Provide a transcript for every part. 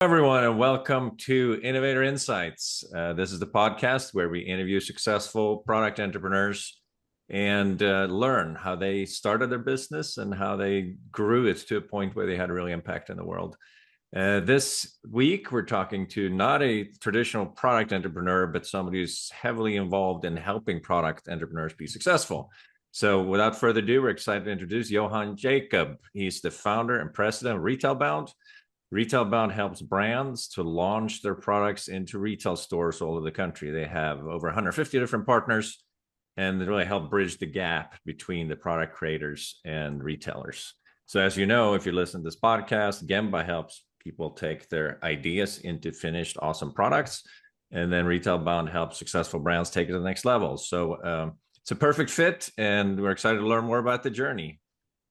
Everyone, and welcome to Innovator Insights. This is the podcast where we interview successful product entrepreneurs and learn how they started their business and how they grew it to a point where they had a real impact in the world. This week, we're talking to not a traditional product entrepreneur, but somebody who's heavily involved in helping product entrepreneurs be successful. So without further ado, we're excited to introduce Yohan Jacob. He's the founder and president of Retailbound. Retailbound helps brands to launch their products into retail stores all over the country. They have over 150 different partners, and they really help bridge the gap between the product creators and retailers. So as you know, if you listen to this podcast, Gemba helps people take their ideas into finished, awesome products. And then Retailbound helps successful brands take it to the next level. So it's a perfect fit, and we're excited to learn more about the journey.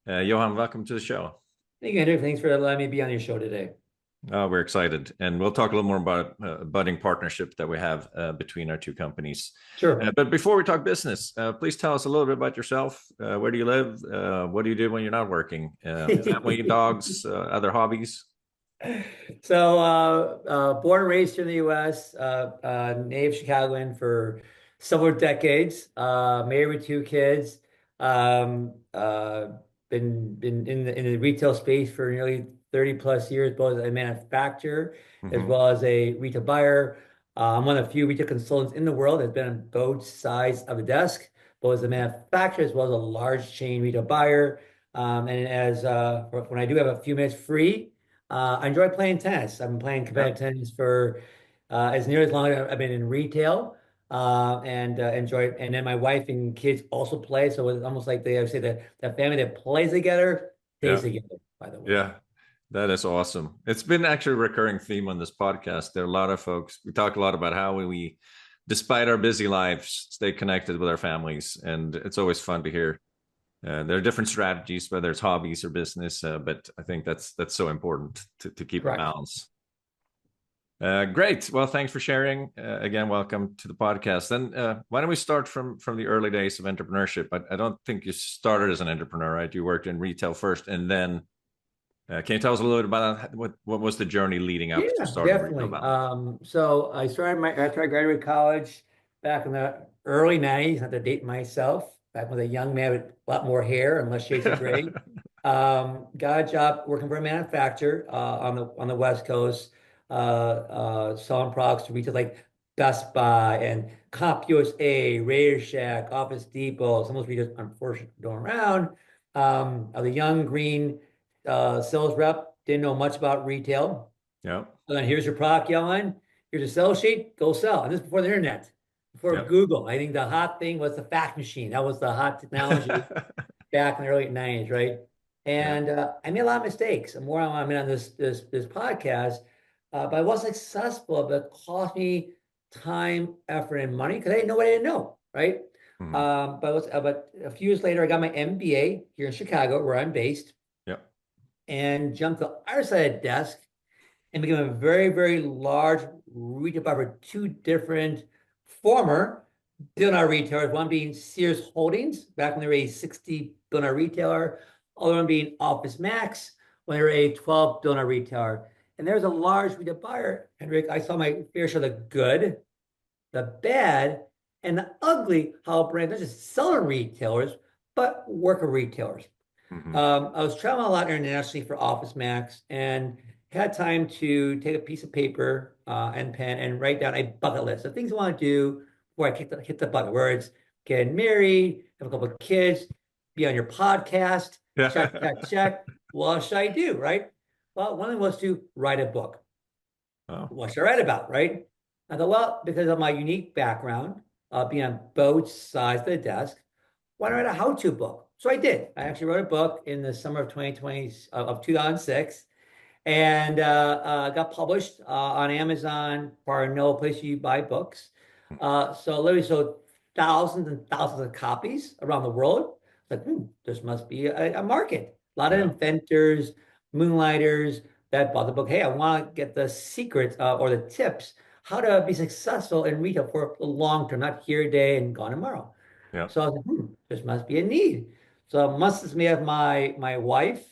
Johan, welcome to the show. Thank you, Andrew. Thanks for letting me be on your show today. We're excited, and we'll talk a little more about a budding partnership that we have between our two companies. Sure. But before we talk business, please tell us a little bit about yourself. Where do you live? What do you do when you're not working? Family, dogs, other hobbies? So, born and raised here in the U.S., native Chicagoan for several decades, married with two kids, been in the retail space for nearly 30 plus years, both as a manufacturer as well as a retail buyer. I'm one of the few retail consultants in the world that's been on both sides of the desk, both as a manufacturer as well as a large chain retail buyer. When I do have a few minutes free, I enjoy playing tennis. I've been playing competitive tennis for as near as long as I've been in retail. And enjoy it. And then my wife and kids also play. So it's almost like I say that family that plays together stays together, by the way. Yeah, that is awesome. It's been actually a recurring theme on this podcast. There are a lot of folks, we talk a lot about how we, despite our busy lives, stay connected with our families. And it's always fun to hear. There are different strategies, whether it's hobbies or business, but I think that's so important to keep a balance. Great. Well, thanks for sharing. Again, welcome to the podcast. Then why don't we start from the early days of entrepreneurship? I don't think you started as an entrepreneur, right? You worked in retail first, and then can you tell us a little bit about what was the journey leading up to starting Retailbound? So I started after I graduated college back in the early 90s, not to date myself, back when I was a young man with a lot more hair and less shades of gray. Got a job working for a manufacturer on the West Coast. Selling products to retail like Best Buy and CompUSA, Radio Shack, Office Depot. Some of those retailers, unfortunately, going around. I was a young green sales rep, didn't know much about retail. Yeah. And then here's your product, Yohan. Here's a sell sheet, go sell. And this is before the internet, before Google. I think the hot thing was the fax machine. That was the hot technology back in the early 90s, right? And I made a lot of mistakes. And more on this podcast. But I was successful, but it cost me time, effort, and money because I didn't know what I didn't know, right? But a few years later, I got my MBA here in Chicago, where I'm based, and jumped to the other side of the desk and became a very, very large retail buyer for two different former billion-dollar retailers, one being Sears Holdings, back when they were a $60 billion retailer, other one being OfficeMax, when they were a $12 billion retailer. And there's a large retail buyer, Henrik. I saw my fair share of the good, the bad, and the ugly, how brands not just selling retailers, but work with retailers. I was traveling a lot internationally for OfficeMax and had time to take a piece of paper and pen and write down a bucket list of things I want to do before I hit the bucket, where it's getting married, have a couple of kids, be on your podcast, check. What else should I do, right? Well, one of them was to write a book. What should I write about, right? I thought, well, because of my unique background, being on both sides of the desk, why not write a how-to book? So I did. I actually wrote a book in the summer of 2006, and got published on Amazon, or no place you buy books. So literally sold thousands and thousands of copies around the world. Like, this must be a market. A lot of inventors, moonlighters that bought the book. Hey, I want to get the secrets or the tips how to be successful in retail for the long term, not here today and gone tomorrow. So I was like, this must be a need. So must have made of my wife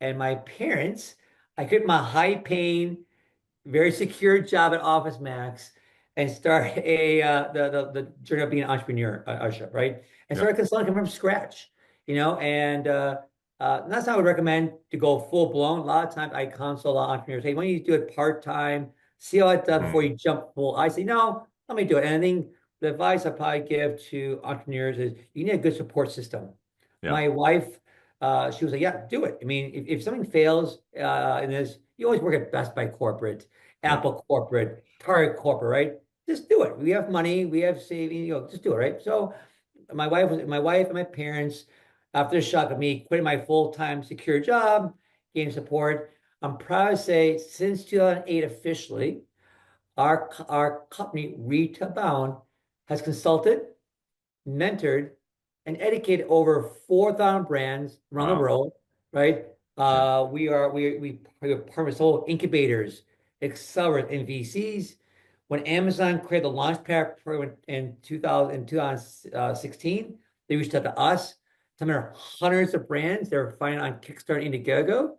and my parents. I created my high paying very secure job at OfficeMax and start the journey of being an entrepreneurship, right? And Yeah. start consulting from scratch, and that's how I would recommend to go full blown. A lot of times I counsel a lot of entrepreneurs, hey, why don't you do it part-time, see how it does before Mhm. you jump full. I say, no, let me do it. And I think the advice I probably give to entrepreneurs is you need a good support system. Yeah. My wife, she was like, yeah, do it. I mean, if something fails in this, you always work at Best Buy corporate, Yeah. Apple corporate, Target corporate, right? Just do it. We have money, we have savings, just do it, right? So my wife and my parents, after the shock of me quitting my full-time secure job, getting support. I'm proud to say since 2008 officially, our company, Retailbound, has consulted, mentored, and educated over 4,000 brands around the Wow. world, right? Yeah. We partner with whole incubators, accelerators, and VCs. When Amazon created the Launchpad program in 2016, they reached out to us. Some of hundreds of brands they're finding on Kickstarter and Indiegogo.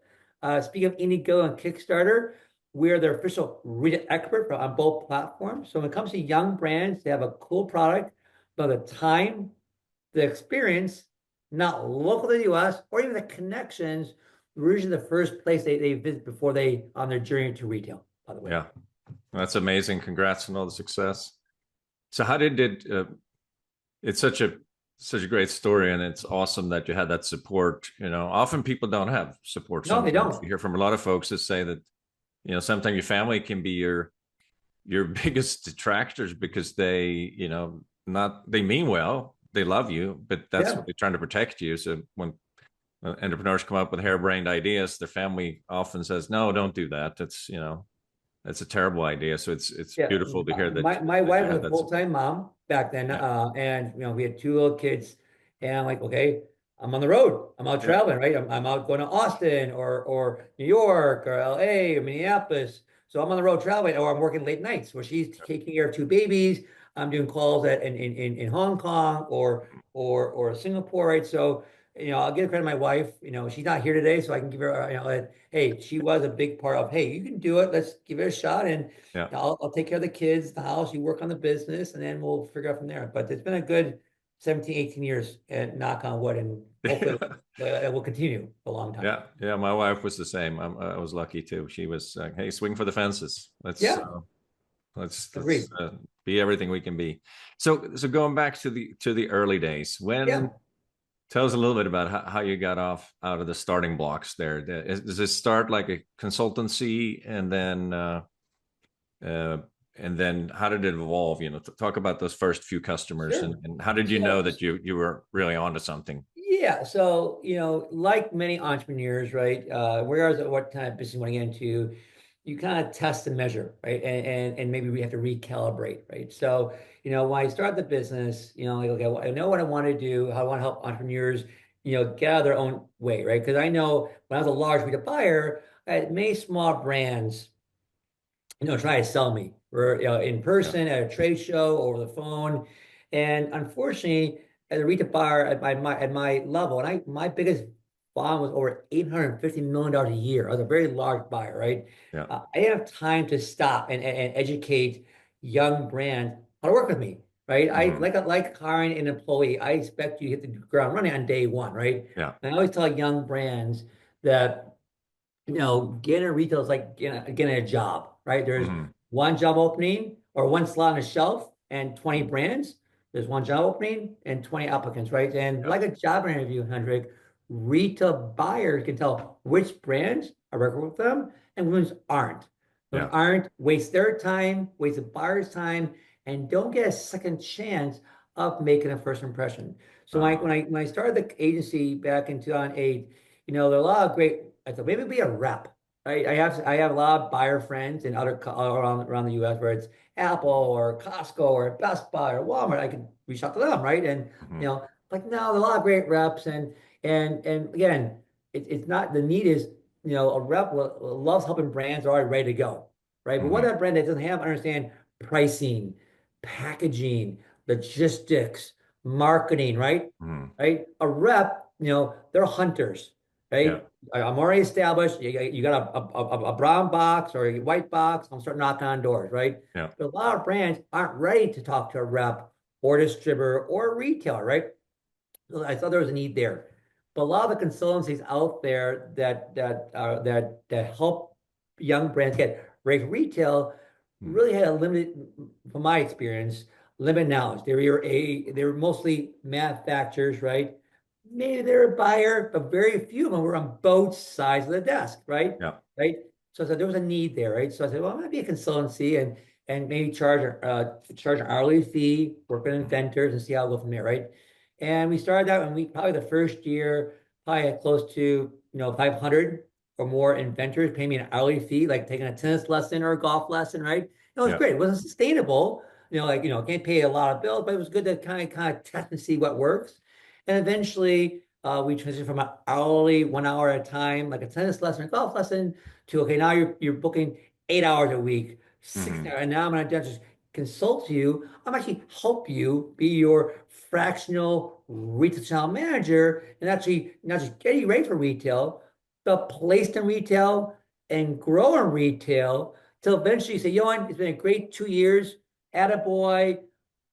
Speaking of Indiegogo and Kickstarter, we're their official retail expert on both platforms. So when it comes to young brands, they have a cool product, but the time, the experience, not local to the US or even the connections, we're usually the first place they visit before they on their journey to retail, by the way. Yeah. That's amazing. Congrats on all the success. So how did it it's such a great story, and it's awesome that you had that support. Often people don't have support. No, they Sometimes don't. you hear from a lot of folks that say that, sometimes your family can be your biggest detractors because not they mean well, they love you, but that's Yeah. what they're trying to protect you. So when entrepreneurs come up with harebrained ideas, their family often says, no, don't do that. That's a terrible idea. So it's Yeah, beautiful to hear my that wife you was had a that support. full-time mom back then, Yeah. and we had two little kids, and I'm like, okay, I'm on the road, I'm out Yeah. traveling, right? I'm out going to Austin or New York or LA or Minneapolis, so I'm on the road traveling, or I'm working late nights where she's taking care of two babies. I'm doing calls in Hong Kong or Singapore, right? So I'll give credit to my wife. She's not here today, so I can give her, hey, she was a big part of, hey, you can do it. Let's give it a shot. And Yeah. I'll take care of the kids, the house, you work on the business, and then we'll figure out from there. But it's been a good 17, 18 years, and knock on wood, and hopefully it will continue a long time. Yeah, yeah. My wife was the same. I was lucky too. She was, "Hey, swing for the fences. Let's Yeah, let's agreed. be everything we can be." So going back to the early days, Yeah. tell us a little bit about how you got off out of the starting blocks there. Does this start like a consultancy, uh, and then how did it evolve? Talk about those first few customers, Sure. and how did you know So, that you were really onto something? yeah, so like many entrepreneurs, right? Regardless of what kind of business you want to get into, you kind of test and measure, right? And maybe we have to recalibrate, right? So, when I start the business, like, okay, well, I know what I want to do, how I want to help entrepreneurs, get out of their own way, right? Because I know when I was a large retail buyer, I had many small brands try to sell me or in Yeah, person at a trade show, over the phone. And unfortunately, as a retail buyer at my level, and my biggest bond was over $850 million a year. I was a very large buyer, right? yeah, I didn't have time to stop and educate young brands how to work with me, right? I hmm like hiring an employee. I expect you to hit the ground running on day one, right? yeah, And I always tell young brands that getting a retail is like getting a job, right? There's hmm one job opening or one slot on a shelf and 20 brands. There's one job opening and 20 applicants, right? And yeah, like a job interview, Hendrik, retail buyers can tell which brands are working with them and which aren't. Those yeah. aren't, waste their time, waste the buyer's time, and don't get a second chance of making a first impression. So Uh-huh. when I started the agency back in 2008, there are a lot of great. I thought maybe be a rep. I have a lot of buyer friends in other around the U.S. where it's Apple or Costco or Best Buy or Walmart. I could reach out to them, right? And hmm like no, there are a lot of great reps, and again, it's not the need is a rep loves helping brands are already ready to go, right? But what hmm that brand that doesn't have understand pricing, packaging, logistics, marketing, right? hmm Right? A rep, they're hunters. right? Yeah. I'm already established. You got a brown box or a white box. I'm start knocking on doors, right? Yeah. But a lot of brands aren't ready to talk to a rep or distributor or retailer, right? So I thought there was a need there. But a lot of the consultancies out there that help young brands get ready for retail Mm. really had a limited, from my experience, limited knowledge. They were mostly manufacturers, right? Maybe they're a buyer, but very few of them were on both sides of the desk, right? Yeah. Right. So I said there was a need there, right? So I said, well, I'm gonna be a consultancy and maybe charge an hourly fee, work with Mm. inventors and see how I go from there, right? And we started out and we probably the first year probably had close to 500 or more inventors paying me an hourly fee, like taking a tennis lesson or a golf lesson, right? It was Yeah. great. It wasn't sustainable, can't pay a lot of bills, but it was good to kind of test and see what works. And eventually, we transitioned from an hourly 1 hour at a time, like a tennis lesson or golf lesson, to okay, now you're booking 8 hours a week, 16 Hmm. hours, and now I'm gonna just consult you. I'm actually help you be your fractional retail channel manager and actually not just get you ready for retail, but placed in retail and grow in retail till eventually you say, Yohan, it's been a great 2 years. Attaboy,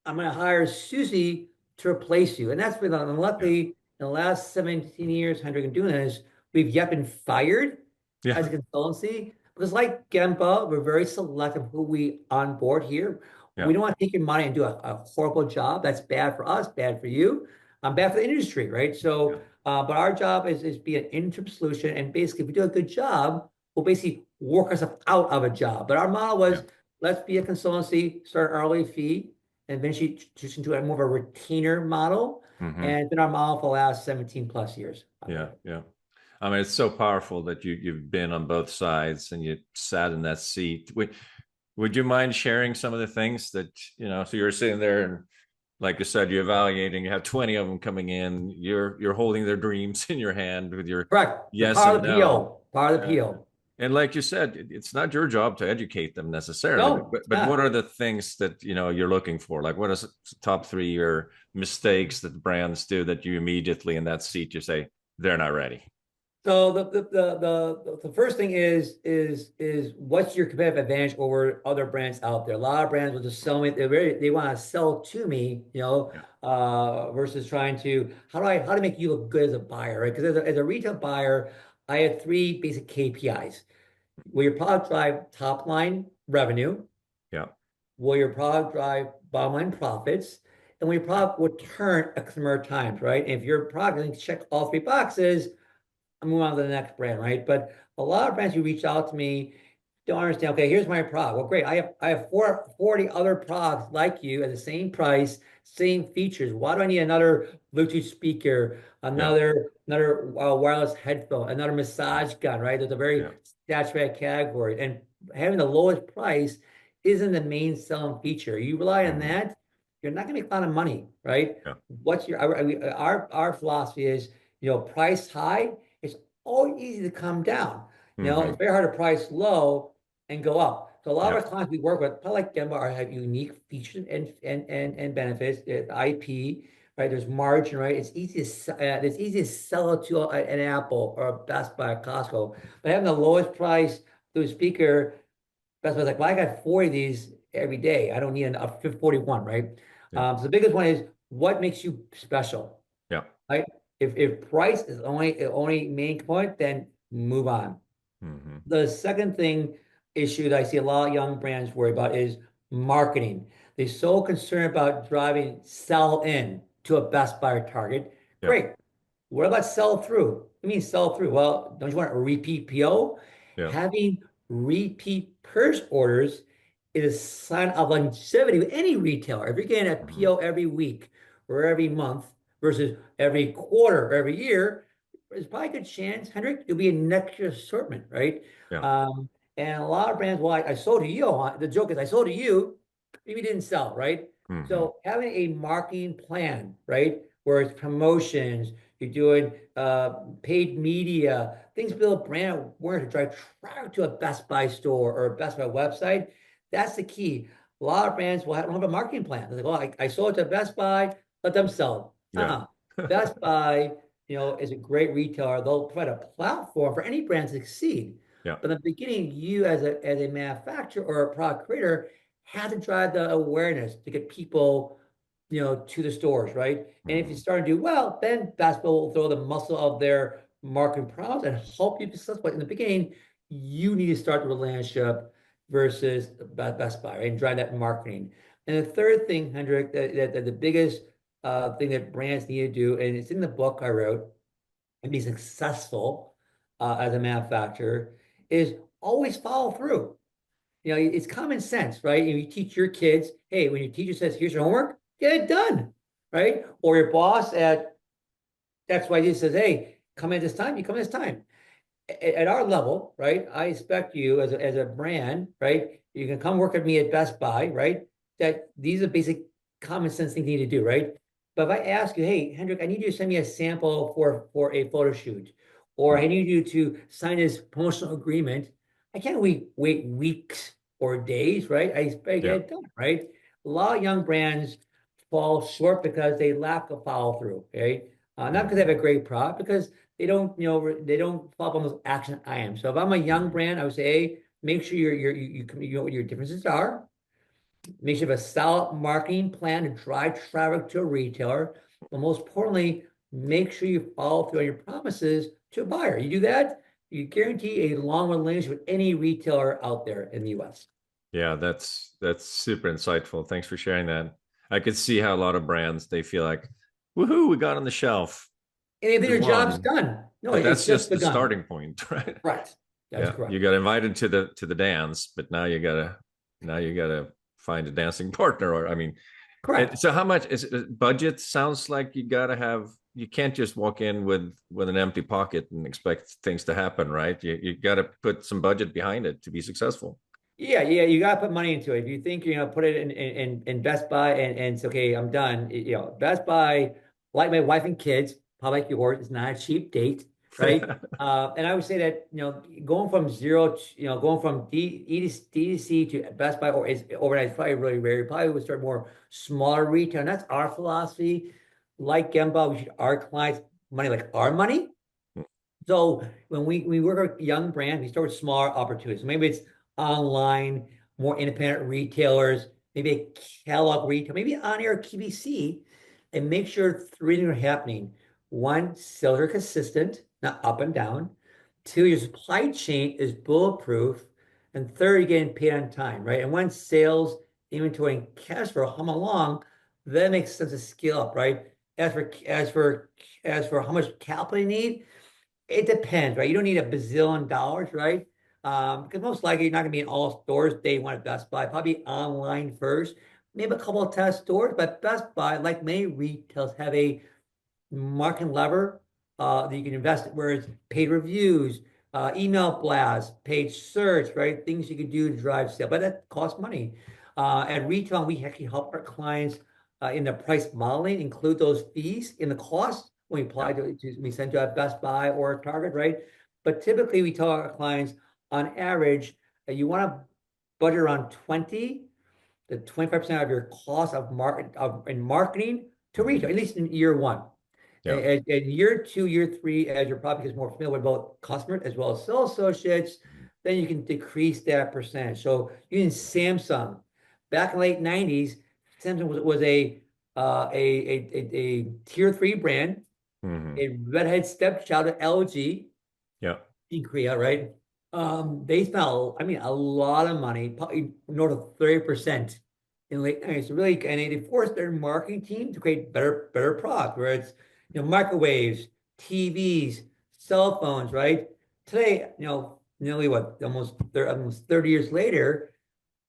I'm going to hire Susie to replace you. And that's been, and Yeah. luckily, in the last 17 years, Hendrik, and doing this, we've yet been fired Yeah. as a consultancy. Because like Gemba, we're very selective who we onboard here. We Yeah. don't want to take your money and do a horrible job. That's bad for us, bad for you, bad for the industry, right? Yeah. So, but our job is be an interim solution. And basically, if we do a good job, we'll basically work ourselves out of a job. But our model Yeah. was let's be a consultancy, start an hourly fee, and eventually transition to a more of a retainer model. Hmm. And it's been our model for the last 17 plus years. Yeah. Yeah. I mean, it's so powerful that you've been on both sides and you sat in that seat. Would you mind sharing some of the things that, so you're sitting there and like you said, you're evaluating, you have 20 of them coming in, you're holding their dreams in your hand with your Correct. The yes part and of the no. PO, part of the Yeah. PO. And like you said, it's not your job to educate them necessarily, No, but it's but what not. are the things that you're looking for? Like what are the top three or mistakes that brands do that you immediately in that seat you say they're not ready? So the first thing is what's your competitive advantage over other brands out there? A lot of brands will just sell me. They want to sell to me, Yeah. versus trying to how to make you look good as a buyer, right? Because as a retail buyer, I have three basic KPIs. Will your product drive top line revenue? Yeah. Will your product drive bottom line profits? And will your Yeah. product return X number of times, right? And if your product doesn't check all three boxes, I'm moving on to the next brand, right? But a lot of brands who reach out to me don't understand. Okay, here's my product. Well, great. I have 40 other products like you at the same price, same features. Why do I need another Bluetooth speaker, Yeah. another wireless headphone, another massage gun, right? There's a very Yeah. saturated category, and having the lowest price isn't the main selling feature. You rely on Hmm. that, you're not going to make a lot of money, right? Yeah. What's your our philosophy is, price high. It's always easy to come down. It's Hmm. very hard to price low and go up. So a lot Yeah. of our clients we work with, probably like Gemba, have unique features and benefits, IP, right? There's margin, right? It's easy to sell it to an Apple or a Best Buy, or Costco, but having the lowest price through a speaker, Best Buy's like, well, I got 40 of these every day. I don't need a 41, right? Yeah. So the biggest one is what makes you special, Yeah. right? If price is only main component, then move on. Hmm. The second thing issue that I see a lot of young brands worry about is marketing. They're so concerned about driving sell in to a Best Buy or Target. Yeah. Great. What about sell through? I mean, sell through. Well, don't you want a repeat PO? Yeah. Having repeat purchase orders is a sign of longevity with any retailer. If you're getting a Hmm. PO every week or every month versus every quarter or every year, there's probably a good chance, Hendrik, it'll be a next year assortment, right? Yeah. Um, and a lot of brands, well, I sold to you. The joke is I sold to you, maybe didn't sell, right? Hmm. So having a marketing plan, right, where it's promotions, you're doing paid media, things build brand awareness to drive traffic to a Best Buy store or a Best Buy website. That's the key. A lot of brands will don't have a marketing plan. They're like, oh, I sold it to Best Buy, let them sell it. Yeah. Best Buy as a great retailer, they'll provide a platform for any brand to succeed. Yeah. But in the beginning, you as a manufacturer or a product creator have to drive the awareness to get people, to the stores, right? And if you Mhm. start to do well, then Best Buy will throw the muscle of their marketing prowess and help you be successful. But in the beginning, you need to start the relationship versus Best Buy, right? And drive that marketing. And the third thing, Hendrik, that the biggest thing that brands need to do, and it's in the book I wrote, and be successful as a manufacturer, is always follow through. It's common sense, right? You teach your kids, hey, when your teacher says, here's your homework, get it done, right? Or your boss at XYZ says, hey, come in this time, you come in this time. At our level, right? I expect you as a brand, right? You can come work with me at Best Buy, right? That these are basic common sense things you need to do, right? But if I ask you, hey, Hendrik, I need you to send me a sample for a photo shoot, or I need you to sign this promotional agreement, I can't wait weeks or days, right? I expect to get Yeah. it done, right? A lot of young brands fall short because they lack a follow through, right? Not because they have Mhm. a great product, because they don't follow up on those action items. So if I'm a young Mhm. brand, I would say, hey, make sure you know what your differences are. Make sure you have a solid marketing plan to drive traffic to a retailer. But most importantly, make sure you follow through on your promises to a buyer. You do that, you guarantee a long relationship with any retailer out there in the US. Yeah, that's super insightful. Thanks for sharing that. I could see how a lot of brands they feel like, woohoo, we got on the shelf. And if We your job's won. done, no, But it's that's just just the begun. starting point, right? Right. That's Yeah. You correct. got invited to the dance, but now you gotta find a dancing partner. Or I mean, Correct. so how much is it, budget? Sounds like you can't just walk in with an empty pocket and expect things to happen, right? You got to put some budget behind it to be successful. Yeah, yeah, you gotta put money into it. If you think you're gonna put it in Best Buy and it's okay, I'm done. Best Buy, like my wife and kids, probably like yours, it's not a cheap date, right? And I would say that going from zero to going from D to C to Best Buy or is overnight is probably really rare. You probably would start more smaller retail, and that's our philosophy. Like Gemba, we should our clients money like our money. So when we work with young brands, we start with smaller opportunities. Maybe it's online, more independent retailers, maybe a Kellogg retail, maybe on air QVC, and make sure three things are happening. One, sales are consistent, not up and down. Two, your supply chain is bulletproof. And third, you're getting paid on time, right? And once sales, inventory, and cash flow hum along, that makes sense to scale up, right? As for how much capital you need, it depends, right? You don't need $1 billion, right? Because most likely you're not going to be in all stores day one at Best Buy. Probably online first, maybe a couple of test stores. But Best Buy, like many retailers, have a marketing lever that you can invest in, where it's paid reviews, email blasts, paid search, right? Things you can do to drive sale, but that costs money. At retail, we actually help our clients in the price modeling, include those fees in the cost when we apply Yeah. we send to a Best Buy or a Target, right? But typically, we tell our clients on average you want to budget around 20 to 25% of your cost in marketing to retail, Mhm. at least in year one. Yeah. And year two, year three, as your product gets more familiar with both customers as well as sales associates, then you can decrease that percentage. So using Samsung, back in the late 90s, Samsung was a tier three brand, Hmm. a redhead stepchild of LG Yeah. in Korea, right? They spent, I mean, a lot of money, probably north of 30% in late 90s. So really, and they forced their marketing team to create better product, where it's, microwaves, TVs, cell phones, right? Today, nearly what, almost 30 years later,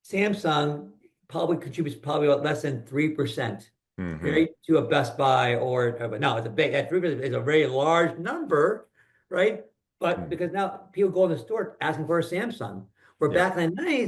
Samsung probably contributes probably about less than 3%, Hmm. right, to a Best Buy but no, it's a big, that 3% is a very large number, right? But because now people go in the store asking for a Samsung, where Yeah. back in the 90s,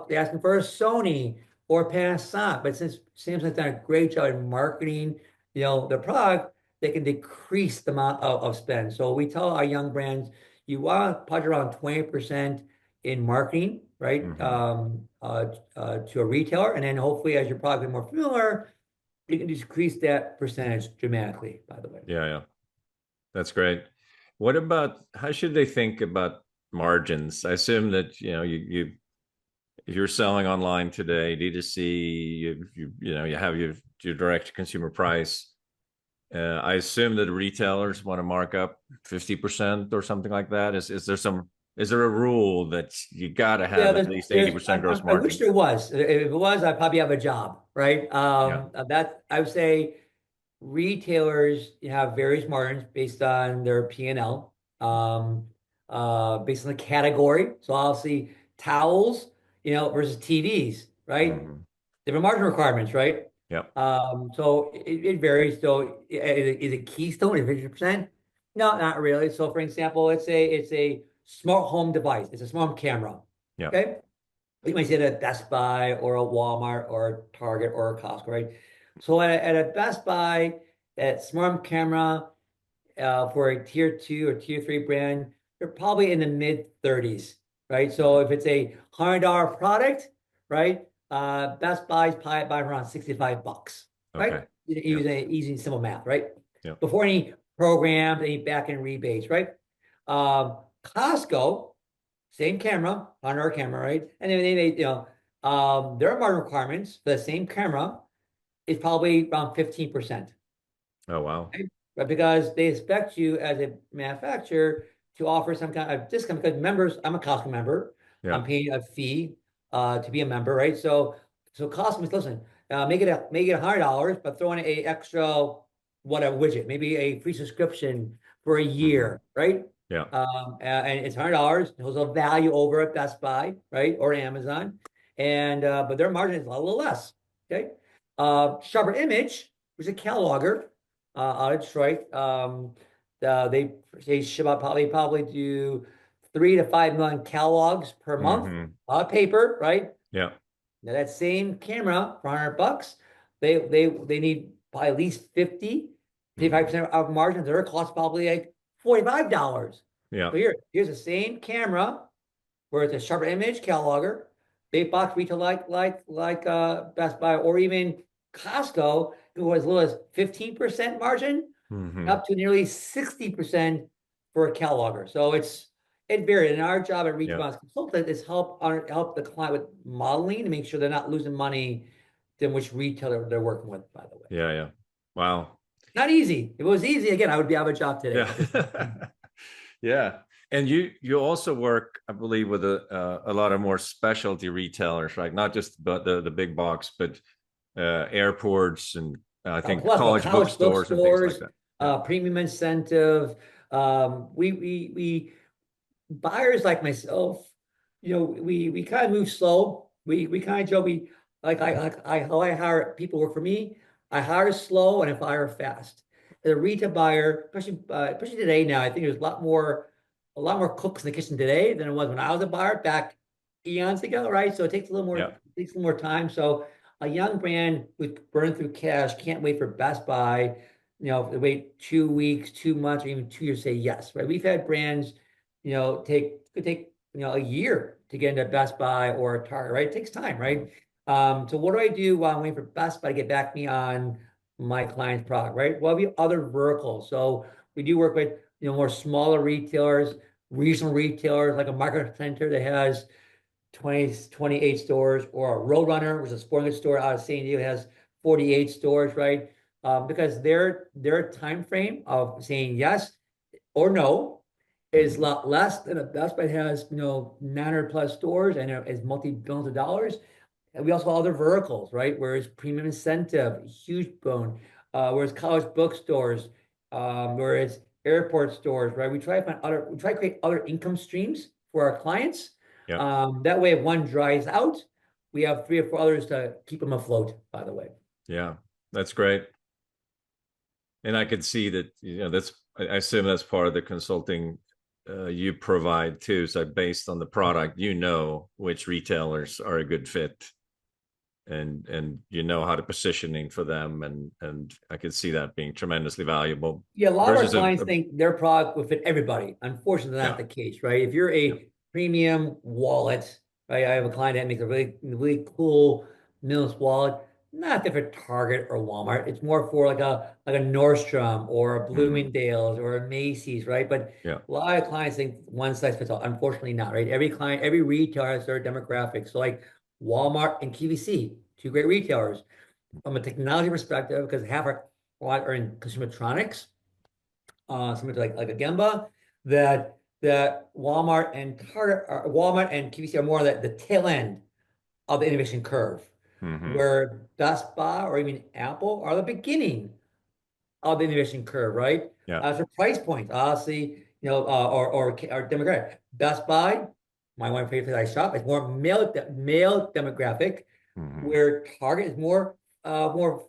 they're asking for a Sony or a Panasonic. But since Samsung's done a great job in marketing, their product, they can decrease the amount of spend. So we tell our young brands, you want to budget around 20% in marketing, right? Hmm. To a retailer, and then hopefully, as your product is more familiar, you can decrease that percentage dramatically. By the way, Yeah. Yeah. That's great. What about how should they think about margins? I assume that you if you're selling online today, D2C, you have your direct to consumer price. I assume that retailers want to mark up 50% or something like that. Is there a rule that you got to Yeah, have at least 80% gross I wish there margins? was. If it was, I'd probably have a job, right? Yeah. That I would say retailers have various margins based on their P&L, based on the category. So obviously towels, versus TVs, right? Hmm. Different margin requirements, right? Yep. So it varies. So is it Keystone at 50%? No, not really. So for example, it's a smart home device. It's a smart home camera. Yep. Okay. You might see it at Best Buy or a Walmart or a Target or a Costco, right? So at a Best Buy, that smart home camera for a tier two or tier three brand, they're probably in the mid 30s, right? So Hmm. if it's a $100 product, right? Best Buy's probably by around 65 bucks, right? Okay. Yep. Using simple math, right? Yep. Before any programs, any back end rebates, right? Costco, same camera, $100 camera, right? And then their margin requirements for the same camera is probably around 15%. Oh, wow. Right? But because they expect you as a manufacturer to offer some kind of discount because members, I'm a Costco member, I'm Yeah. paying a fee to be a member, right? So Costco is listen, make it $100, but throw in a extra whatever widget, maybe a free subscription for a Hmm. year, right? Yeah. And it's $100. There's a value over at Best Buy, right, or Amazon, and but their margin is a little less. Okay, Sharper Image, which is a cataloger out of Detroit. They ship out probably do 3 to 5 million catalogs per month Hmm. paper, right? Yeah. Now that same camera for $100, they need probably at least 50, Hmm. 55% of margin. Their cost probably like $45. Yeah. So here's the same camera where it's a sharper image cataloger, big box retail like Best Buy or even Costco, who was as low as 15% margin Hmm. up to nearly 60% for a cataloger. So it varied. And our job at Yeah. Retail as consultant is help the client with modeling to make sure they're not losing money than which retailer they're working with, by the way. Yeah. Yeah. Wow. Not easy. If it was easy, again, I would be out of a job today. Yeah. But this Yeah. And you also work, I believe, with a lot of more specialty retailers, right? Not just the big box, but airports and I a think plethora, college college bookstores and things like bookstores, that. Yeah. premium incentive. We buyers like myself, we kind of move slow. We kind of joke we how I hire people work for me. I hire slow and I fire fast. As a retail buyer, especially today now, I think there's a lot more cooks in the kitchen today than it was when I was a buyer back eons ago, right? So Yeah. it takes a little more time. So a young brand with burn through cash can't wait for Best Buy, they wait 2 weeks, 2 months, or even 2 years to say yes, right? We've had brands could take a year to get into Best Buy or a Target, right? It takes time, Mhm. right? So what do I do while I'm waiting for Best Buy to get back me on my client's product, right? Well, we have other verticals. So we do work with more smaller retailers, regional retailers like a market center that has 28 stores, or a Roadrunner, which is a sporting goods store out of San Diego, has 48 stores, right? Because their time frame of saying yes or no is a Mhm. lot less than a Best Buy has, 900 plus stores and is multi-billions of dollars. And we also have other verticals, right? Whereas premium incentive, huge bone. Whereas college bookstores, whereas airport stores, right? We try to create other income streams for our clients. Yeah. That way, if one dries out, we have 3 or 4 others to keep them afloat, by the way. Yeah. That's great. And I could see that, that's, I assume that's part of the consulting you provide too. So based on the product, which retailers are a good fit and how to positioning for them. And I could see that being tremendously valuable Yeah, a lot of our versus clients think their product will fit everybody. Unfortunately, not yeah. the case, right? If you're Yeah. a premium wallet, right? I have a client that makes a really, really cool minimalist wallet. not different Target or Walmart. It's more for like a Nordstrom or a Hmm. Bloomingdale's or a Macy's, right? But Yeah. a lot of clients think one size fits all. Unfortunately, not, right? Every client, every retailer has their demographic. So like Walmart and QVC, two great retailers. From a technology perspective, because half our a lot are in consumer electronics, something like a Gemba, that Walmart and Target, Walmart and QVC are more the tail end of the innovation curve, Hmm. where Best Buy or even Apple are the beginning of the innovation curve, right? Yeah. For price points, obviously, or demographic. Best Buy, my one favorite place I shop, is more male demographic, Hmm. where Target is more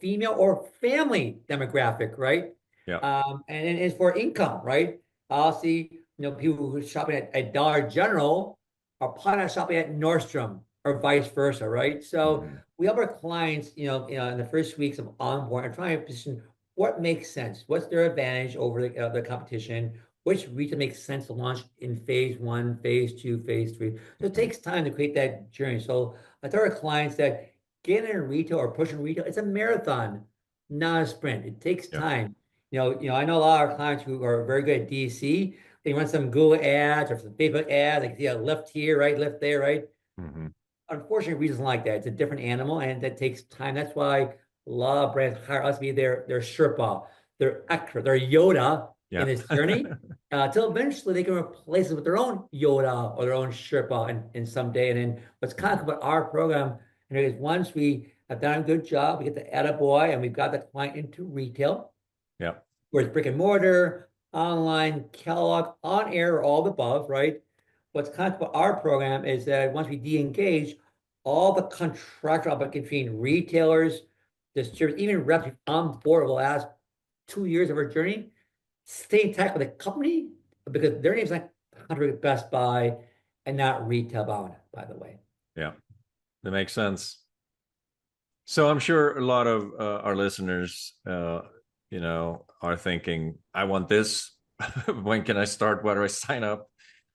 female or family demographic, right? Yeah. And it's for income, right? Obviously, people who are shopping at Dollar General are probably not shopping at Nordstrom or vice versa, right? So Hmm. we help our clients, in the first weeks of onboard and trying to position what makes sense, what's their advantage over the competition, which retail makes sense to launch in phase one, phase two, phase three. So it Hmm. takes time to create that journey. So I tell our clients that getting in retail or pushing retail, it's a marathon, not a sprint. It takes Yeah. time. I know a lot of our clients who are very good at DC. They run some Google ads or some Facebook ads. Like, see a lift here, right? Lift there, right? Hmm. Unfortunately, reasons like that. It's a different animal, and that takes time. That's why a lot of brands hire us to be their Sherpa, their expert, their Yoda in Yeah. this journey, until eventually they can replace it with their own Yoda or their own Sherpa in someday. And then what's kind of Hmm. cool about our program, is once we have done a good job, we get the attaboy and we've got the client into retail, Yeah. where it's brick and mortar, online, catalog, on air, all the above, right? What's kind of about our program is that once we de-engage, all the contractual obligation between retailers, distributors, even reps on board over the last 2 years of our journey, stay intact with the company because their name's not contract with Best Buy and not Retailbound, by the way. Yeah. That makes sense. So I'm sure a lot of our listeners, are thinking, I want this. When can I start? Where do I sign up?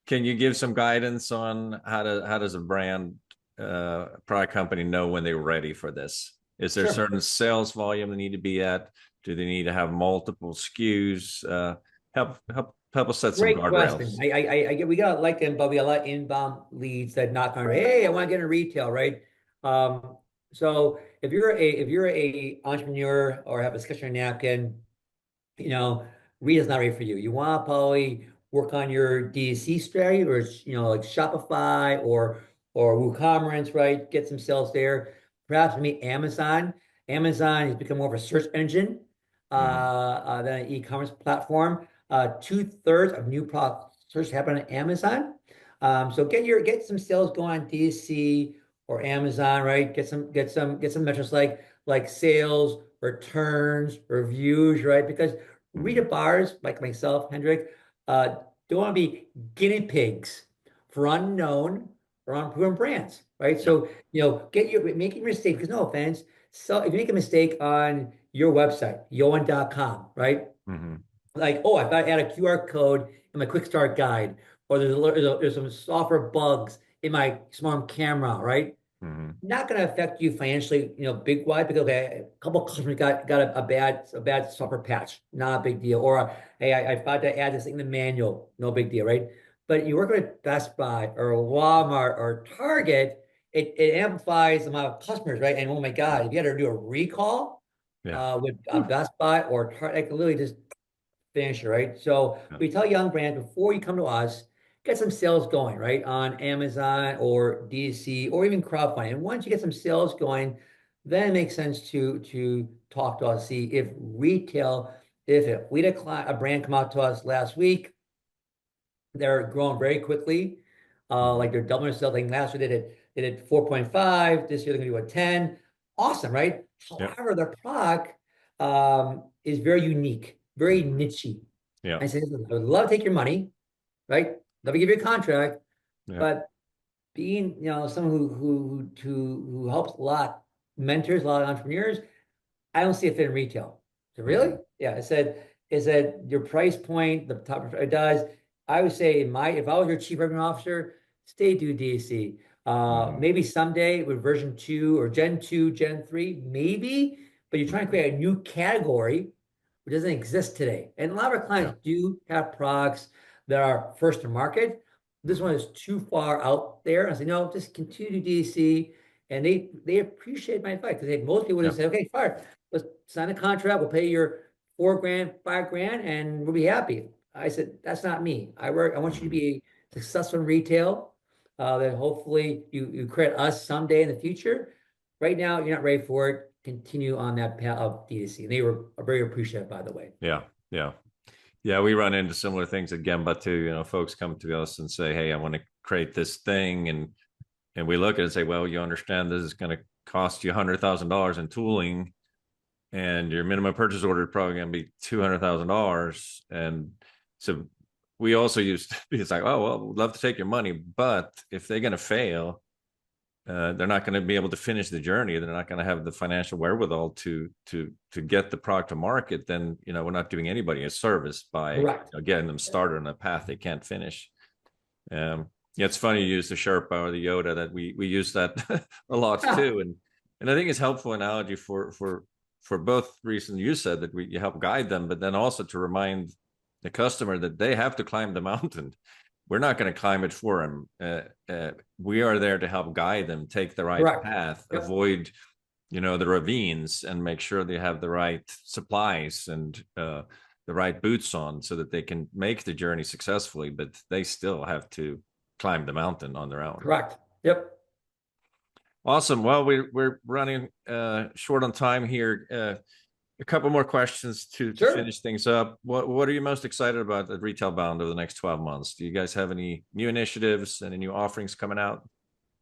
Can you give some guidance on how does a brand product company know when they're ready for this? Is there Sure. certain sales volume they need to be at? Do they need to have multiple SKUs? Help us set some Great question. guardrails. We got like them, but we got a lot of inbound leads that knock on, hey, I want to get into retail, right? Um, so if you're a entrepreneur or have a sketch on your napkin, you know, retail's not right for you. You want to probably work on your DTC strategy, or like Shopify or WooCommerce, right? Get some sales there. Perhaps maybe Amazon. Amazon has become more of a search engine Mhm. than an e-commerce platform. Two-thirds of new product search happen on Amazon. So get some sales going on DTC or Amazon, right? Get some metrics like sales, returns, reviews, right? Because retail Mhm. bars like myself, Hendrik, uh, don't want to be guinea pigs for unknown or unproven brands, right? Yeah. So, making a mistake, because no offense, so if you make a mistake on your website, yohan.com, right? Mhm. Like, oh, I've got to add a QR code in my quick start guide, or there's some software bugs in my smart camera, right? Mhm. Not going to affect you financially, big wide, because okay, a couple of customers got a bad software patch, not a big deal. Or hey, I forgot to add this thing in the manual, no big deal, right? But you work with Best Buy or Walmart or Target, it amplifies the amount of customers, right? And oh my God, if you had to do a recall Yeah. with Whew. Best Buy or Target, like literally just finisher, right? So Yeah. we tell young brands before you come to us, get some sales going, right? On Amazon or DC or even crowdfunding. And once you get some sales going, then it makes sense to talk to us, see if retail, if we had a brand come out to us last week, they're growing very quickly. Like Mhm. they're doubling their sales. Like last year they did 4.5. This year they're gonna do a 10. Awesome, right? Yeah. However, their product is very unique, very Mhm. nichey. Yeah. I said, listen, I would love to take your money, right? Love to give you a contract, Yeah. but being, someone who helps a lot, mentors a lot of entrepreneurs, I don't see a fit in retail. So really? Mhm. Yeah, I said your price point, the top it does. I would say if I was your chief revenue officer, stay do DC. Maybe someday with version 2 or Gen 2, Gen 3, maybe, but you're trying to create a new category which doesn't exist today. And a lot of our Yeah. clients do have products that are first to market. This one is too far out there. I say, no, just continue to DC. And they appreciate my advice because most people Yeah. just say, okay, fine, let's sign a contract. We'll pay your 4 grand, 5 grand, and we'll be happy. I said, that's not me. I want you to be successful in retail. That hopefully you credit us someday in the future. Right now, you're not ready for it. Continue on that path of D2C. And they were very appreciative, by the way. Yeah. Yeah. Yeah, we run into similar things at Gemba too. Folks come to us and say, "Hey, I want to create this thing," and we look at it and say, "Well, you understand this is going to cost you $100,000 in tooling, and your minimum purchase order is probably going to be $200,000." And so we also used to be like, "Oh, well, we'd love to take your money, but if they're going to fail, they're not going to be able to finish the journey. They're not going to have the financial wherewithal to get the product to market. Then we're not doing anybody a service by getting them started on a path they can't finish." Yeah, it's funny you use the Sherpa or the Yoda. That we use that a lot too, and I think it's helpful analogy for both reasons you said that you help guide them, but then also to remind the customer that they have to climb the mountain. We're not going to climb it for them. We are there to help guide them, take the right path, avoid, the ravines, and make sure they have the right supplies and the right boots on so that they can make the journey successfully, but they still have to climb the mountain on their own. Correct. Yep. Awesome. Well, we're running short on time here. A couple more questions to finish things up. What are you most excited about at Retailbound over the next 12 months? Do you guys have any new initiatives, any new offerings coming out?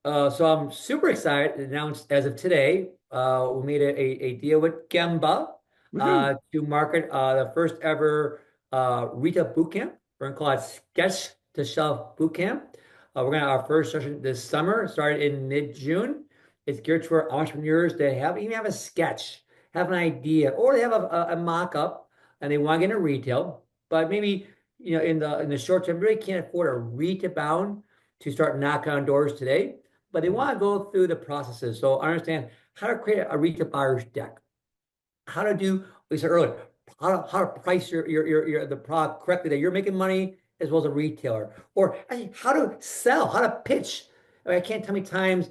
So I'm super excited to announce as of today, we made a deal with Gemba to market the first ever retail boot camp. We're going to call it Sketch to Shelf Boot Camp. We're going to have our first session this summer, started in mid-June. It's geared for entrepreneurs that even have a sketch, have an idea, or they have a mock-up and they want to get into retail, but maybe in the short term, really can't afford a Retailbound to start knocking on doors today, but they want to go through the processes. So understand how to create a retail buyer's deck, how to do what we said earlier, how to price the product correctly that you're making money as well as a retailer, or how to sell, how to pitch. I can't tell me times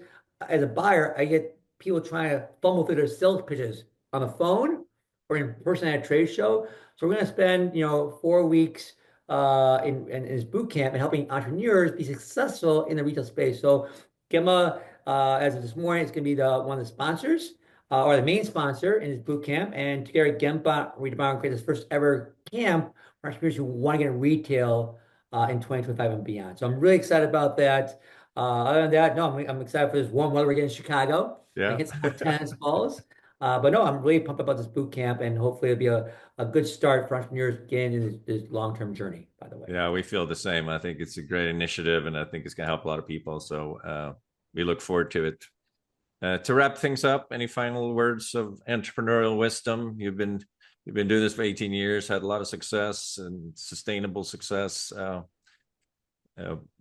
as a buyer I get people trying to fumble through their sales pitches on the phone or in person at a trade show. So we're going to spend 4 weeks in this boot camp and helping entrepreneurs be successful in the retail space. So Gemma, as of this morning, it's going to be one of the sponsors or the main sponsor in this boot camp. And together, Gemba Retailbound created this first ever camp for entrepreneurs who want to get in retail in 2025 and beyond. So I'm really excited about that. Other than that, no, I'm excited for this warm weather we're getting in Chicago. Yeah. Hit some tennis balls. But no, I'm really pumped about this boot camp, and hopefully it'll be a good start for entrepreneurs getting in this long-term journey, by the way. Yeah, we feel the same. I think it's a great initiative, and I think it's going to help a lot of people. So we look forward to it. To wrap things up, any final words of entrepreneurial wisdom? You've been doing this for 18 years, had a lot of success and sustainable success.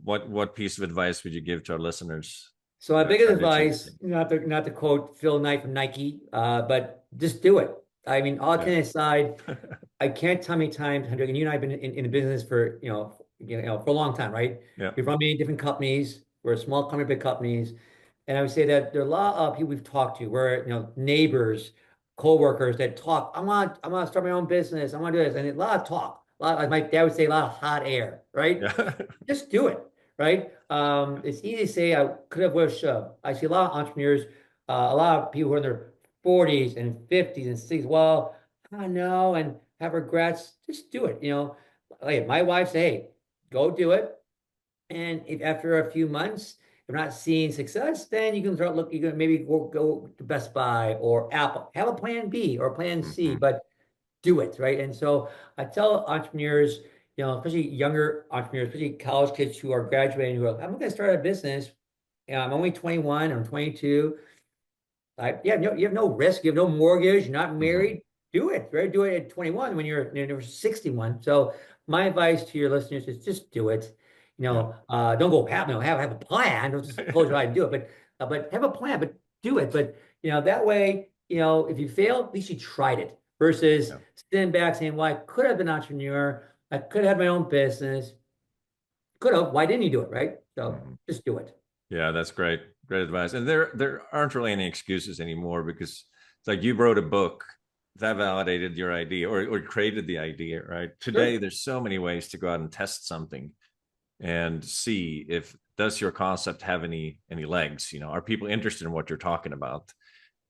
What piece of advice would you give to our listeners? So my biggest advice, not to quote Phil Knight from Nike, but just do it. I mean, all kidding aside, I can't tell me times, Hendrik, and you and I have been in the business for for a long time, right? Yeah. We've run many different companies. We're a small company, big companies, and I would say that there are a lot of people we've talked to, where neighbors, coworkers that talk. I want to start my own business. I want to do this, and a lot of talk. Like my dad would say, a lot of hot air, right? Yeah. Just do it. Right? It's easy to say I could have, would have, should. I see a lot of entrepreneurs, a lot of people who are in their 40s and 50s and 60s. Well, I know, and have regrets. Just do it. Like my wife say, hey, go do it. And if after a few months you're not seeing success, then you can start looking. You can maybe go to Best Buy or Apple. Have a plan B or plan C, but do it, right? And so I tell entrepreneurs, especially younger entrepreneurs, especially college kids who are graduating, who are, I'm going to start a business. I'm only 21, I'm 22. You have no risk, you have no mortgage, you're not married. Do it, right? Do it at 21 when you're 61. So my advice to your listeners is just do it. Don't go have a plan. Don't just close your eye and do it, but have a plan, but do it. But that way, if you fail, at least you tried it. Versus Yeah. sitting back saying, "Well, I could have been an entrepreneur. I could have had my own business. Could have. Why didn't you do it?" Right? So just do it. Yeah, that's great. Great advice. And there aren't really any excuses anymore, because it's like you wrote a book that validated your idea, or created the idea, right? Today, Sure. there's so many ways to go out and test something and see if does your concept have any legs. Are people interested in what you're talking about?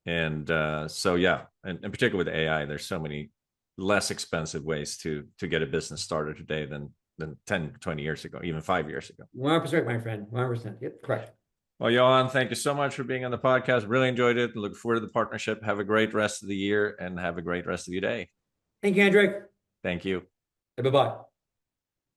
And so yeah, and particularly with AI, there's so many less expensive ways to get a business started today than 10, 20 years ago, even 5 years ago. 100%, my friend. 100%. Yep, correct. Well, Johan, thank you so much for being on the podcast. Really enjoyed it. Look forward to the partnership. Have a great rest of the year and have a great rest of your day. Thank you, Hendrik. Thank you. Bye-bye.